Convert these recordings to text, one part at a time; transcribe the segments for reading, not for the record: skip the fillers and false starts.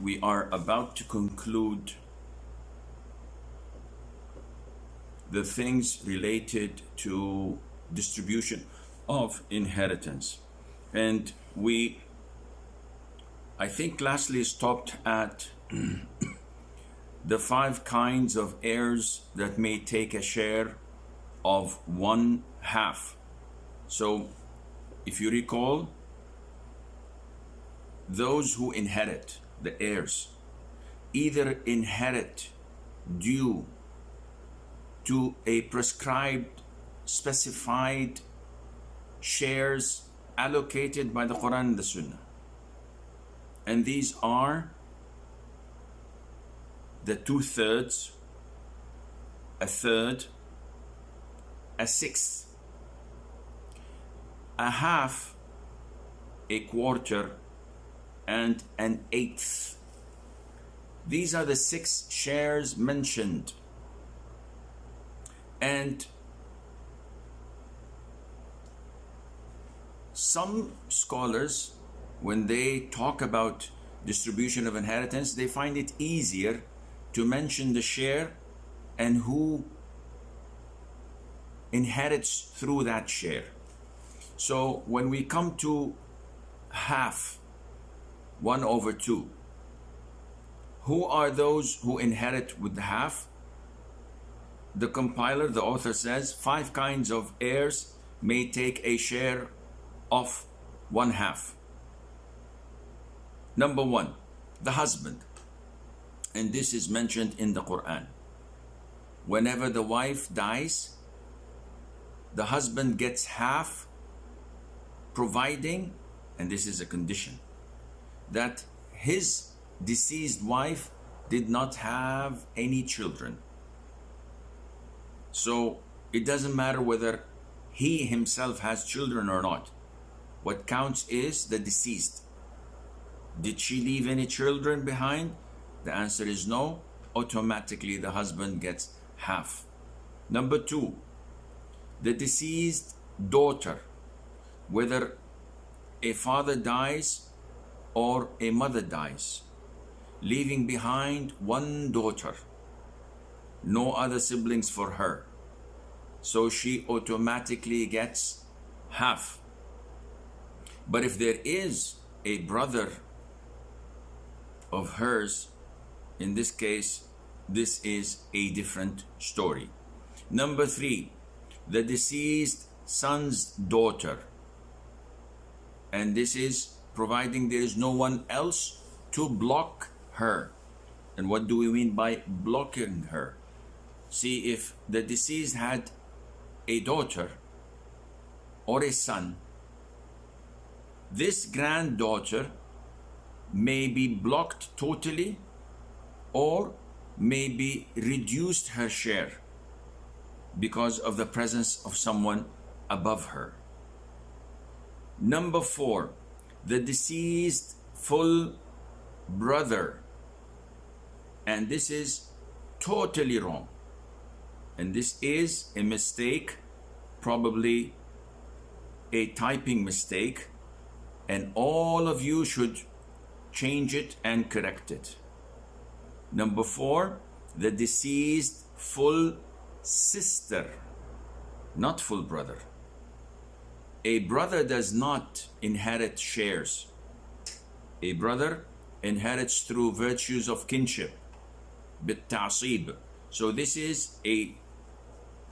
we are about to conclude the things related to distribution of inheritance. And I think lastly stopped at the 5 kinds of heirs that may take a share of 1/2. So if you recall, those who inherit, the heirs, either inherit due to a prescribed, specified shares allocated by the Quran and the Sunnah. And these are the 2/3, a third, a sixth, a half, a quarter, and an eighth. These are the 6 shares mentioned. And some scholars, when they talk about distribution of inheritance, they find it easier to mention the share and who inherits through that share. So when we come to half, 1/2, who are those who inherit with the half? The compiler, the author says, 5 kinds of heirs may take a share of 1/2. Number 1, the husband. And this is mentioned in the Quran. Whenever the wife dies, the husband gets half, providing, and this is a condition, that his deceased wife did not have any children. So it doesn't matter whether he himself has children or not. What counts is the deceased. Did she leave any children behind? The answer is no. Automatically the husband gets half. Number 2, the deceased daughter. Whether a father dies or a mother dies, leaving behind one daughter, no other siblings for her, so she automatically gets half. But if there is a brother of hers, in this case, this is a different story. Number 3, the deceased son's daughter. And this is providing there is no one else to block her. And what do we mean by blocking her? See, if the deceased had a daughter or a son, this granddaughter may be blocked totally or may be reduced her share because of the presence of someone above her. Number 4, the deceased full brother. And this is totally wrong. And this is a mistake, probably a typing mistake, and all of you should change it and correct it. Number 4, the deceased full sister, not full brother. A brother does not inherit shares. A brother inherits through virtues of kinship, بالتعصيب. So this is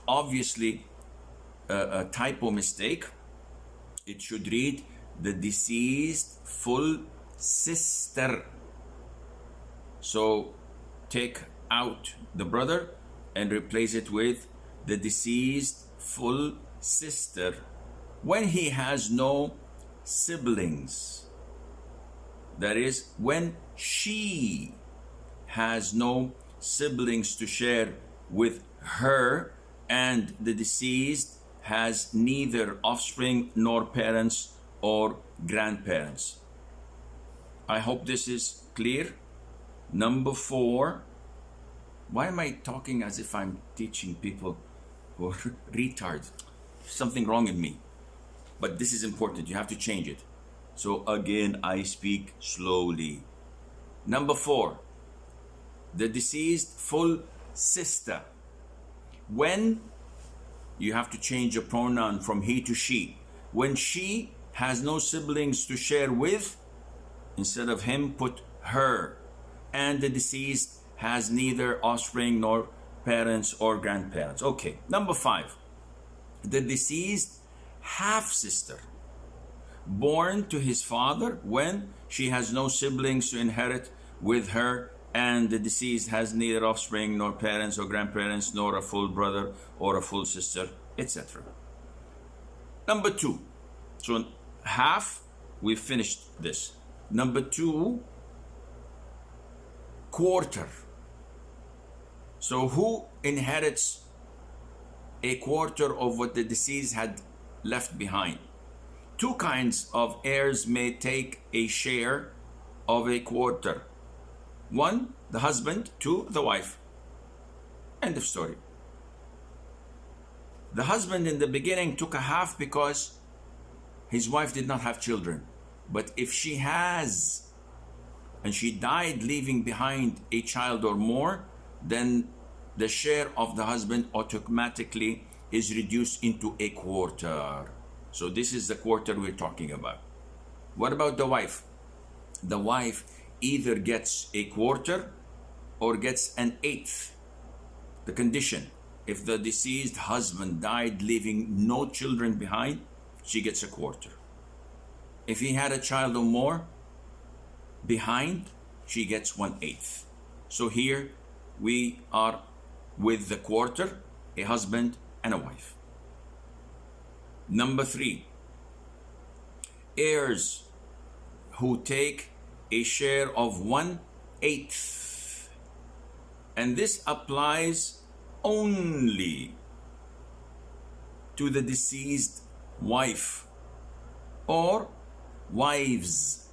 obviously a typo mistake. It should read the deceased full sister. So take out the brother and replace it with the deceased full sister when he has no siblings. That is, when she has no siblings to share with her and the deceased has neither offspring nor parents or grandparents. I hope this is clear. Number 4, why am I talking as if I'm teaching people who are retards? Something wrong in me. But this is important, you have to change it. So again, I speak slowly. Number 4, the deceased full sister. When you have to change a pronoun from he to she. When she has no siblings to share with, instead of him, put her. And the deceased has neither offspring nor parents or grandparents. Okay, number 5, the deceased half sister, born to his father when she has no siblings to inherit with her, and the deceased has neither offspring nor parents or grandparents nor a full brother or a full sister, etc. Number 2, so half, we finished this. Number 2, quarter. So who inherits a quarter of what the deceased had left behind? 2 kinds of heirs may take a share of a quarter. 1, the husband. 2, the wife. End of story. The husband in the beginning took a half because his wife did not have children. But if she has, and she died leaving behind a child or more, then the share of the husband automatically is reduced into a quarter. So this is the quarter we're talking about. What about the wife? The wife either gets a quarter or gets an eighth. The condition: if the deceased husband died leaving no children behind, she gets a quarter. If he had a child or more behind, she gets 1/8. So here we are with the quarter, a husband and a wife. Number 3, heirs who take a share of 1/8. And this applies only to the deceased wife or wives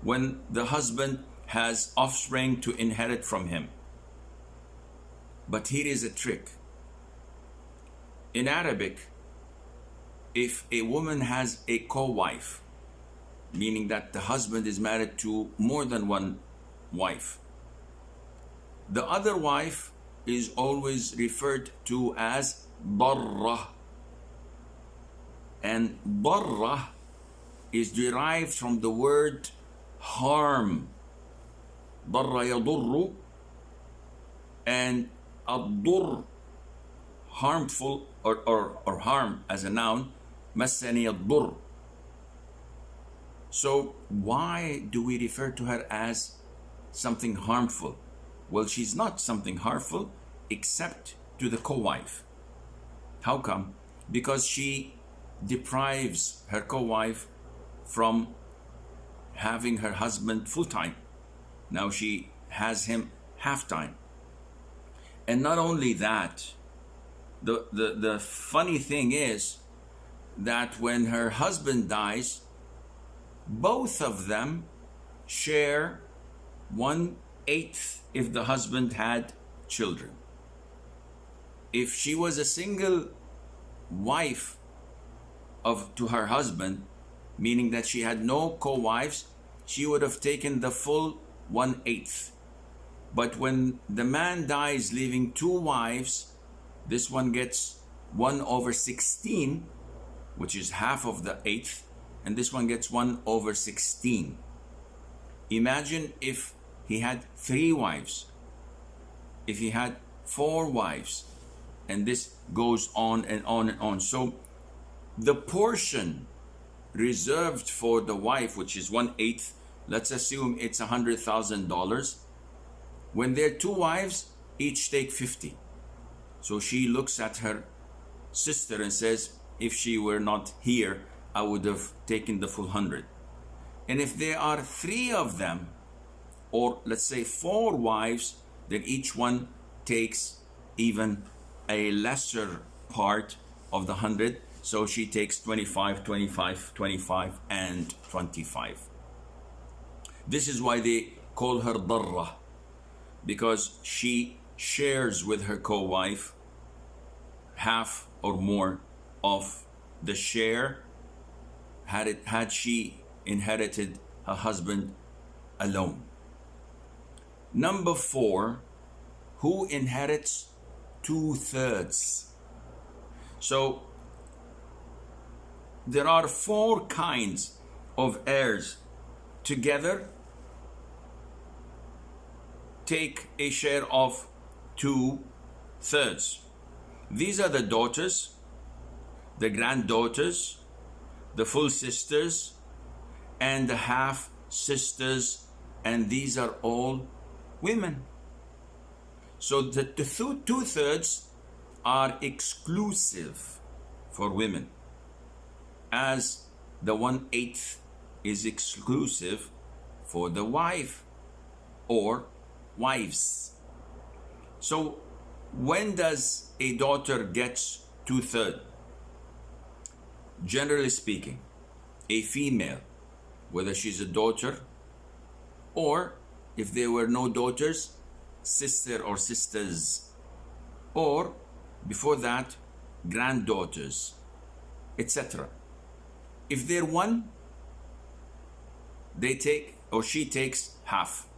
when the husband has offspring to inherit from him. But here is a trick. In Arabic, if a woman has a co-wife, meaning that the husband is married to more than one wife, the other wife is always referred to as darra. And darra is derived from the word harm. Darra yadurru, and ad-dur, harmful, or harm as a noun, massani ad-dur. So why do we refer to her as something harmful? Well, she's not something harmful except to the co-wife. How come? Because she deprives her co-wife from having her husband full-time. Now she has him half-time. And not only that, the funny thing is that when her husband dies, both of them share 1/8 if the husband had children. If she was a single wife to her husband, meaning that she had no co-wives, she would have taken the full 1/8. But when the man dies leaving 2 wives, this one gets 1/16, which is half of the 1/8, and this one gets 1/16. Imagine if he had 3 wives, if he had 4 wives, and this goes on and on and on. So the portion reserved for the wife, which is 1/8, let's assume it's $100,000. When there are 2 wives, each take 50. So she looks at her sister and says, if she were not here, I would have taken the full 100. And if there are 3 of them, or let's say 4 wives, then each one takes even a lesser part of the 100. So she takes 25, 25, 25, and 25. This is why they call her darra, because she shares with her co-wife half or more of the share had she inherited her husband alone. Number 4, who inherits 2/3? So there are 4 kinds of heirs. Together take a share of 2/3. These are the daughters, the granddaughters, the full sisters, and the half sisters, and these are all women. So the 2/3 are exclusive for women, as the 1/8 is exclusive for the wife or wives. So when does a daughter get 2/3? Generally speaking, a female, whether she's a daughter, or if there were no daughters, sister or sisters, or before that, granddaughters, etc. If they're one, they take, or she takes, half.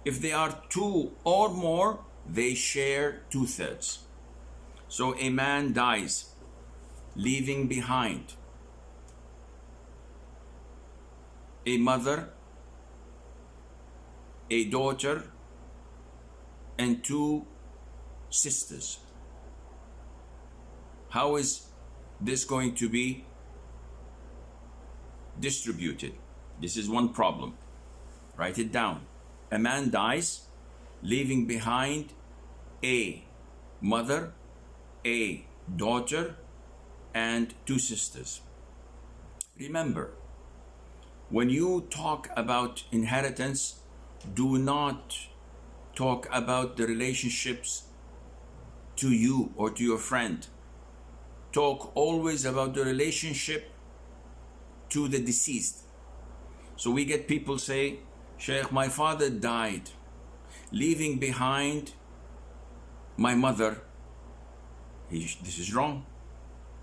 If they are 2 or more, they share 2/3. So a man dies, leaving behind a mother, a daughter, and 2 sisters. How is this going to be distributed? This is one problem. Write it down. A man dies, leaving behind a mother, a daughter, and 2 sisters. Remember, when you talk about inheritance, do not talk about the relationships to you or to your friend. Talk always about the relationship to the deceased. So we get people say, Sheikh, my father died, leaving behind my mother. This is wrong.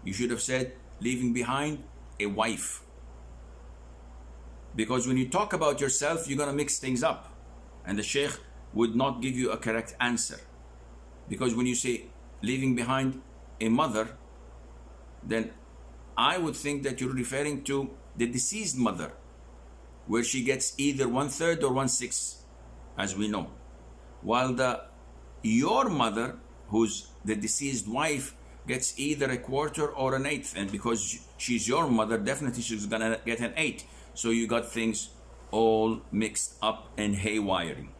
You should have said, leaving behind a wife. Because when you talk about yourself, you're going to mix things up. And the Sheikh would not give you a correct answer. Because when you say, leaving behind a mother, then I would think that you're referring to the deceased mother, where she gets either 1/3 or 1/6, as we know. While your mother, who's the deceased wife, gets either 1/4 or 1/8. And because she's your mother, definitely she's gonna get 1/8. So you got things all mixed up and haywiring.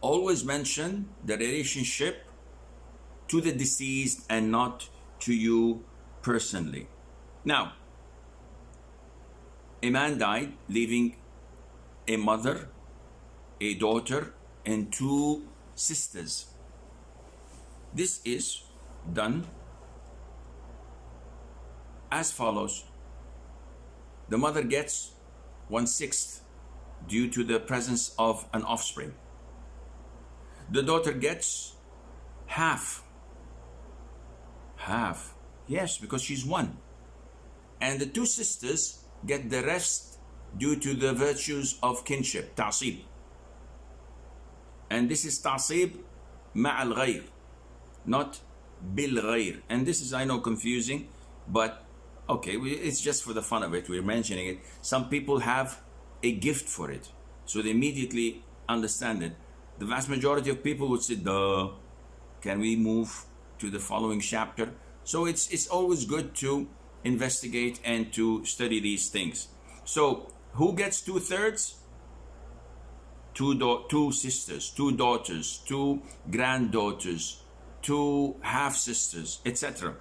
Always mention the relationship to the deceased and not to you personally. Now, a man died, leaving a mother, a daughter, and 2 sisters. This is done as follows. The mother gets 1/6 due to the presence of an offspring. The daughter gets half. Half. Yes, because she's 1. And the 2 sisters get the rest due to the virtues of kinship, ta'sib. And this is ta'sib ma'al ghayr, not bil ghayr. And this is, I know, confusing, but okay, it's just for the fun of it. We're mentioning it. Some people have a gift for it, so they immediately understand it. The vast majority of people would say, duh, can we move to the following chapter? So it's always good to investigate and to study these things. So who gets 2/3? 2 sisters, 2 daughters, 2 granddaughters, 2 half sisters, etc.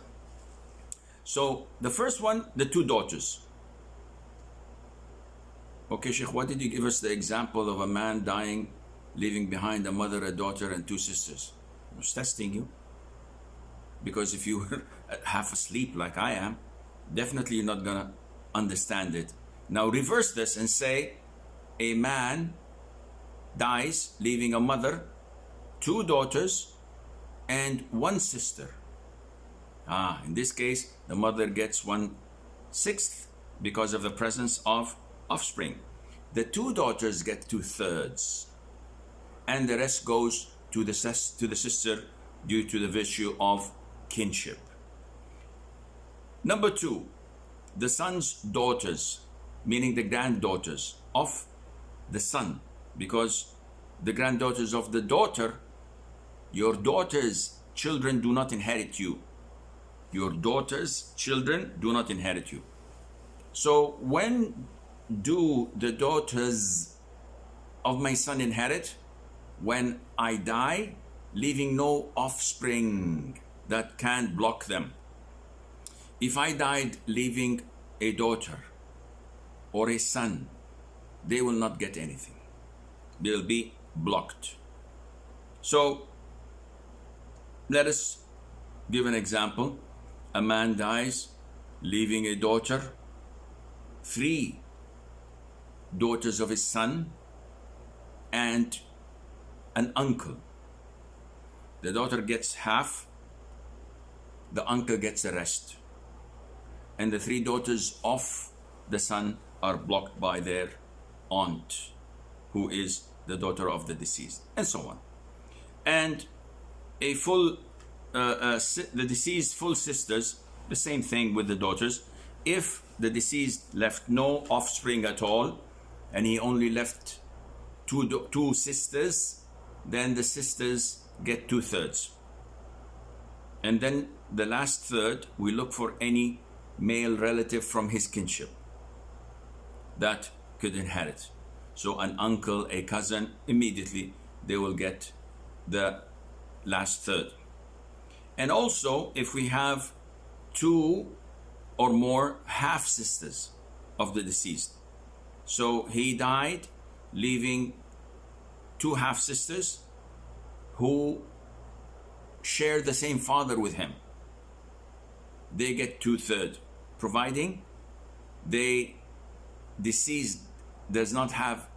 So the first one, the 2 daughters. Okay, Sheikh, what did you give us the example of a man dying, leaving behind a mother, a daughter, and 2 sisters? I was testing you. Because if you were half asleep like I am, definitely you're not gonna understand it. Now reverse this and say, a man dies, leaving a mother, 2 daughters, and 1 sister. In this case, the mother gets 1/6 because of the presence of offspring. The 2 daughters get 2/3 and the rest goes to the sister due to the virtue of kinship. Number two, the son's daughters, meaning the granddaughters of the son, because the granddaughters of the daughter, your daughter's children do not inherit you. Your daughter's children do not inherit you. So when do the daughters of my son inherit? When I die, leaving no offspring that can block them. If I died leaving a daughter or a son, they will not get anything. They'll be blocked. So let us give an example. A man dies leaving a daughter, 3 daughters of his son, and an uncle. The daughter gets half, the uncle gets the rest. And the 3 daughters of the son are blocked by their aunt, who is the daughter of the deceased, and so on. And a full, the deceased full sisters, the same thing with the daughters. If the deceased left no offspring at all, and he only left 2 sisters, then the sisters get 2/3. And then the last third, we look for any male relative from his kinship that could inherit. So an uncle, a cousin, immediately they will get the last third. And also, if we have 2 or more half sisters of the deceased, so he died leaving 2 half sisters who share the same father with him, they get 2/3, providing the deceased does not have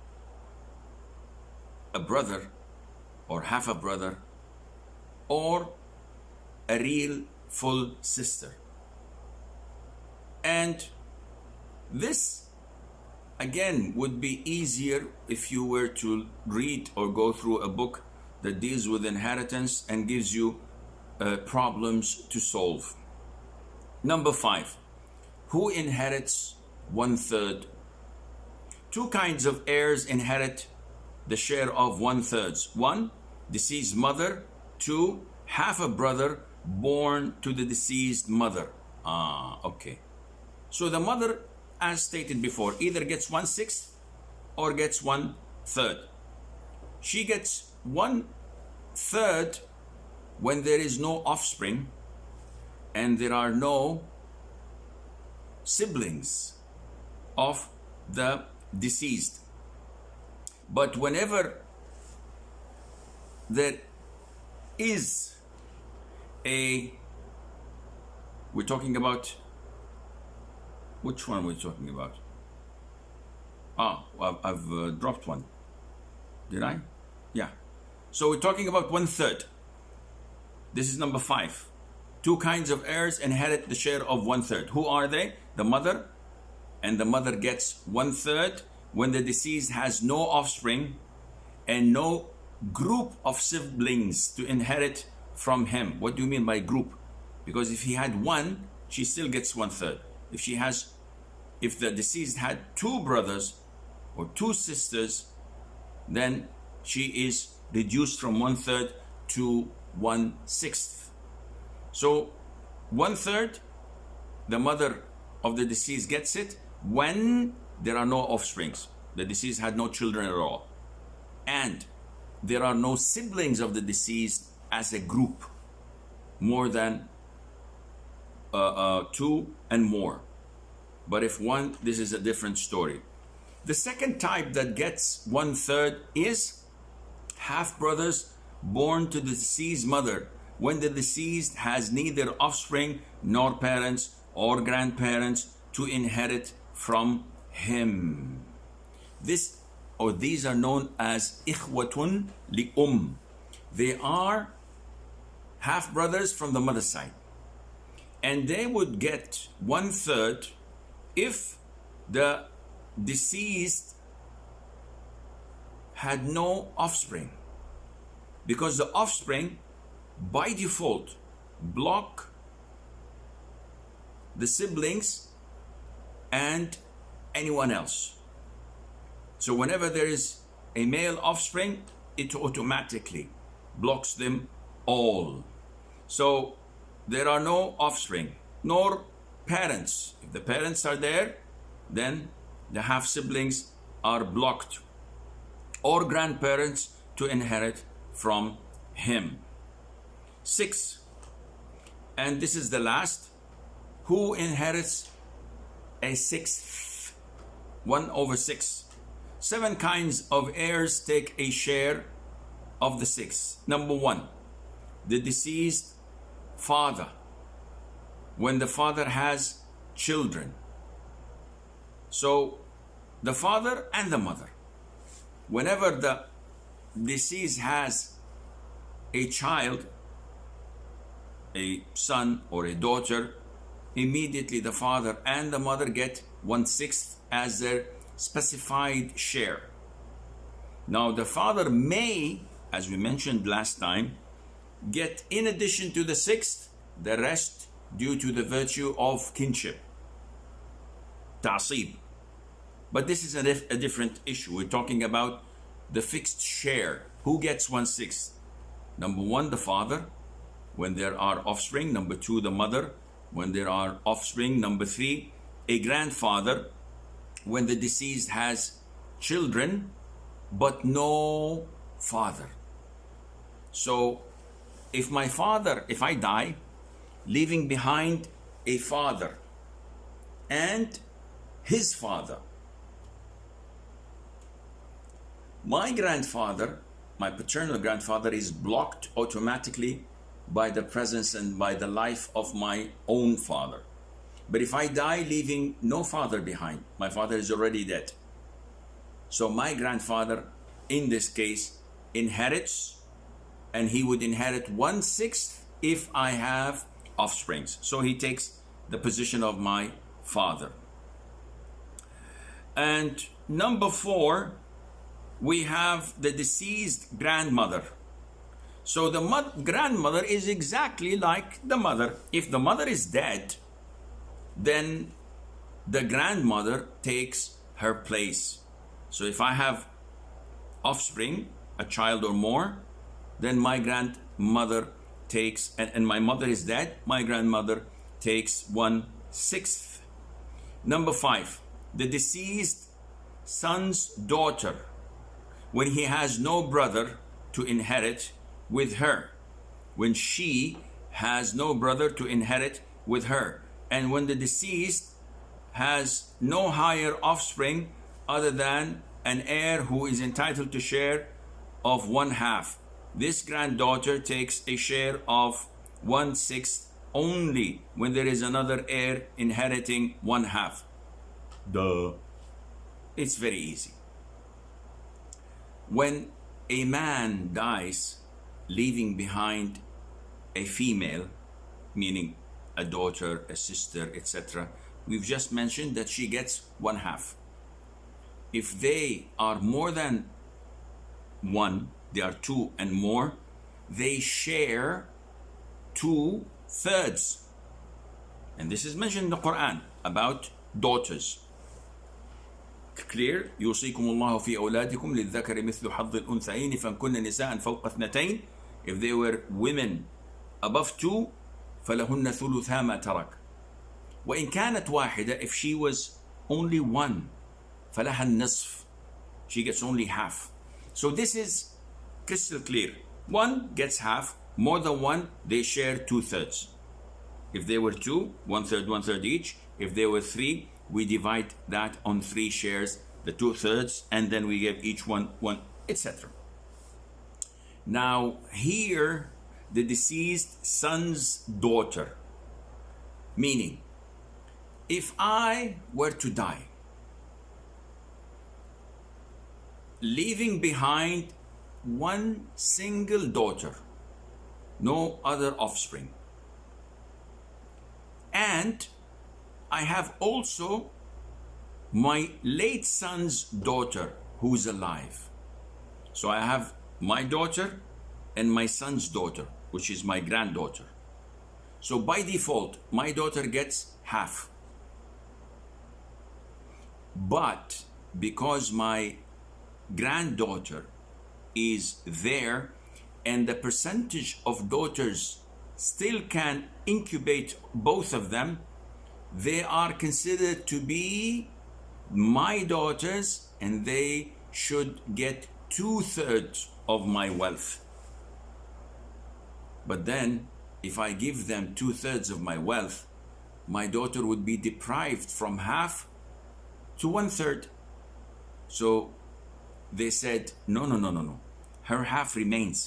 a brother or half a brother or a real full sister. And this again would be easier if you were to read or go through a book that deals with inheritance and gives you problems to solve. Number 5, who inherits 1/3? 2 kinds of heirs inherit the share of 1/3. 1, deceased mother. 2, half a brother born to the deceased mother. Okay. So the mother, as stated before, either gets 1/6 or gets 1/3. She gets 1/3 when there is no offspring and there are no siblings of the deceased. But whenever there is we're talking about, which one are we talking about? I've dropped one. Did I? Yeah. So we're talking about 1/3. This is number 5. 2 kinds of heirs inherit the share of 1/3. Who are they? The mother, and the mother gets 1/3 when the deceased has no offspring and no group of siblings to inherit from him. What do you mean by group? Because if he had 1, she still gets 1/3. If the deceased had 2 brothers or 2 sisters, then she is reduced from 1/3 to 1/6. So 1/3, the mother of the deceased gets it when there are no offsprings. The deceased had no children at all. And there are no siblings of the deceased as a group, more than 2 and more. But if 1, this is a different story. The second type that gets 1/3 is half brothers born to the deceased mother when the deceased has neither offspring nor parents or grandparents to inherit from him. These are known as ikhwatun li They are half brothers from the mother's side, and they would get 1/3 if the deceased had no offspring. because the offspring by default block the siblings and anyone else. So whenever there is a male offspring, it automatically blocks them all. So there are no offspring, nor parents. If the parents are there, then the half siblings are blocked, or grandparents to inherit from him. 6, and this is the last, who inherits a sixth, 1/6. 7 kinds of heirs take a share of the sixth. Number 1, the deceased father, when the father has children. So the father and the mother, whenever the deceased has a child, a son or a daughter, immediately the father and the mother get 1/6 as their specified share. Now the father may, as we mentioned last time, get in addition to the 6th, the rest due to the virtue of kinship, ta'asib. But this is a different issue. We're talking about the fixed share. Who gets 1/6? Number 1, the father, when there are offspring. Number 2, the mother, when there are offspring. Number 3, a grandfather, when the deceased has children but no father. So if I die leaving behind a father and his father, my grandfather, my paternal grandfather, is blocked automatically by the presence and by the life of my own father. But if I die leaving no father behind, my father is already dead. So my grandfather, in this case, inherits, and he would inherit 1/6 if I have offsprings. So he takes the position of my father. And number 4, we have the deceased grandmother. So the grandmother is exactly like the mother. If the mother is dead, then the grandmother takes her place. So if I have offspring, a child or more, then my grandmother takes, and my mother is dead, my grandmother takes 1/6. Number 5, the deceased son's daughter, when he has no brother to inherit with her, when she has no brother to inherit with her, and when the deceased has no higher offspring other than an heir who is entitled to share of 1/2. This granddaughter takes a share of 1/6 only when there is another heir inheriting 1/2. Duh. It's very easy. When a man dies leaving behind a female, meaning a daughter, a sister, etc., we've just mentioned that she gets 1/2. If they are more than 1, they are 2 and more, they share 2/3. And this is mentioned in the Quran about daughters. Clear? يوصيكم الله في أولادكم للذكر مثل حظ الأنثيين فإن كن نساء فوق 2. If they were women above 2, فلهن ثلثا ما ترك. وإن كانت واحدة, if she was only 1, فلها النصف. She gets only half. So this is crystal clear. 1 gets half. More than 1, they share 2/3. If they were 2, 1/3, 1/3 each. If they were 3, we divide that on 3 shares, the 2/3, and then we give each one, etc. Now here, the deceased son's daughter, meaning if I were to die leaving behind 1 single daughter, no other offspring, and I have also my late son's daughter who's alive. So I have my daughter and my son's daughter, which is my granddaughter. So by default, my daughter gets half. But because my granddaughter is there and the percentage of daughters still can incubate both of them, they are considered to be my daughters and they should get 2/3 of my wealth. But then if I give them 2/3 of my wealth, my daughter would be deprived from half to 1/3. So they said, no. Her half remains.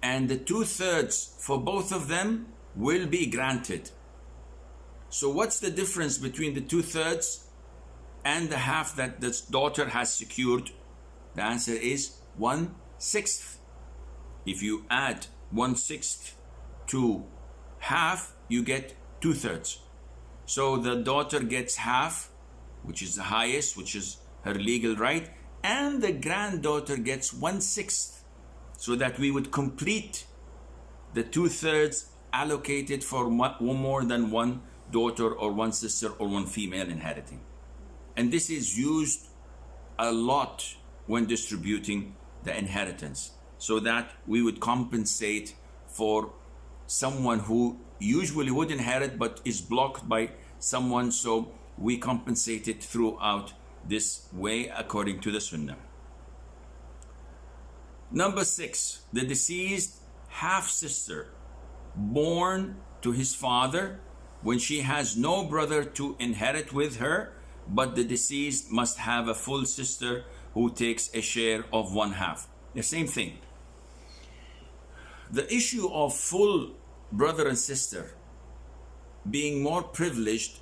And the 2/3 for both of them will be granted. So what's the difference between the 2/3 and the half that this daughter has secured? The answer is 1/6. If you add 1/6 to half, you get 2/3. So the daughter gets half, which is the highest, which is her legal right, and the granddaughter gets 1/6, so that we would complete the 2/3 allocated for more than one daughter or one sister or one female inheriting. And this is used a lot when distributing the inheritance, so that we would compensate for someone who usually would inherit but is blocked by someone, so we compensate it throughout this way according to the Sunnah. Number 6, the deceased half-sister born to his father when she has no brother to inherit with her, but the deceased must have a full sister who takes a share of 1/2. The same thing. The issue of full brother and sister being more privileged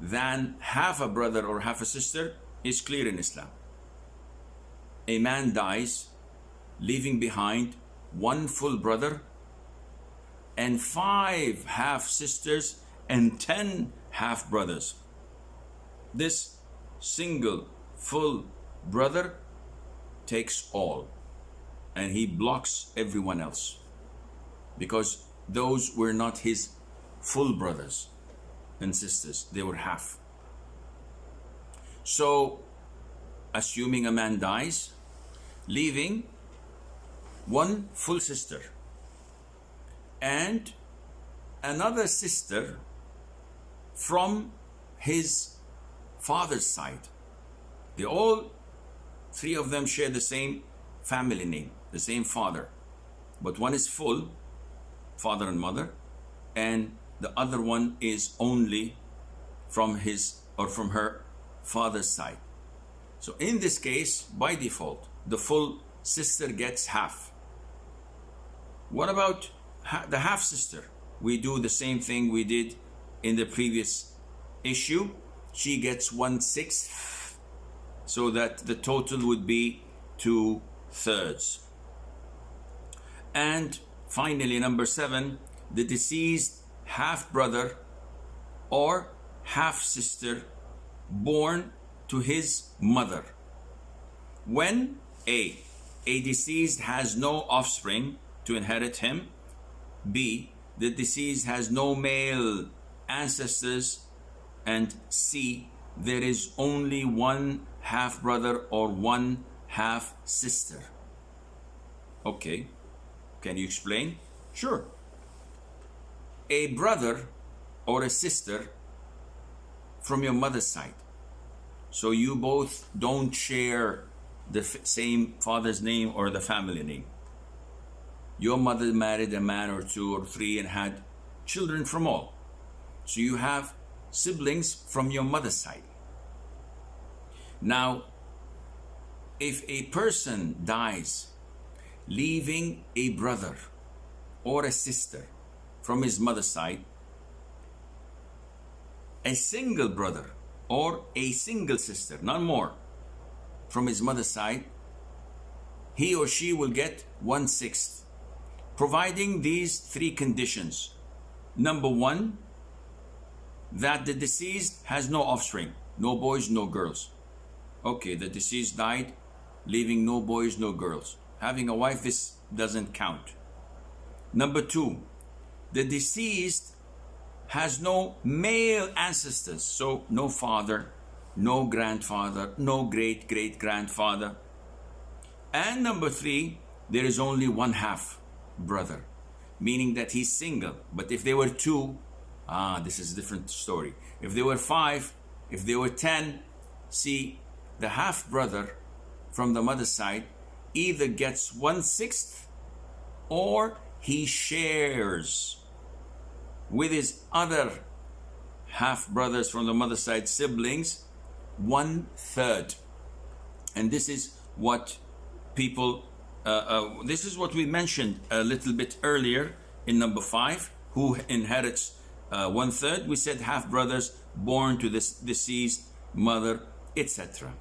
than half a brother or half a sister is clear in Islam. A man dies leaving behind one full brother and 5 half sisters and 10 half brothers. This single full brother takes all and he blocks everyone else, because those were not his full brothers and sisters, they were half. So assuming a man dies leaving one full sister and another sister from his father's side, they all 3 of them share the same family name, the same father, but one is full, father and mother, and the other one is only from his or from her father's side. So in this case, by default, the full sister gets half. What about the half sister? We do the same thing we did in the previous issue. She gets 1/6, so that the total would be 2/3. And finally, number 7, the deceased half brother or half sister born to his mother when A deceased has no offspring to inherit him, B, the deceased has no male ancestors, and C, there is only one half brother or one half sister. Okay, can you explain? Sure. A brother or a sister from your mother's side, so you both don't share the same father's name or the family name. Your mother married a man or 2 or 3 and had children from all, so you have siblings from your mother's side. Now, if a person dies leaving a brother or a sister from his mother's side, a single brother or a single sister, none more, from his mother's side, he or she will get 1/6, providing these 3 conditions. Number 1, that the deceased has no offspring, no boys, no girls. Okay, the deceased died leaving no boys, no girls. having a wife, this doesn't count. Number two, the deceased has no male ancestors, so no father, no grandfather, no great-great-grandfather. And number three, there is only one half brother, meaning that he's single. But if there were two, this is a different story. If there were five, if there were 10, see, the half brother from the mother's side either gets 1/6 or he shares with his other half brothers from the mother's side siblings 1/3. And this is what people this is what we mentioned a little bit earlier in number 5, who inherits 1/3. We said half brothers born to this deceased mother, etc.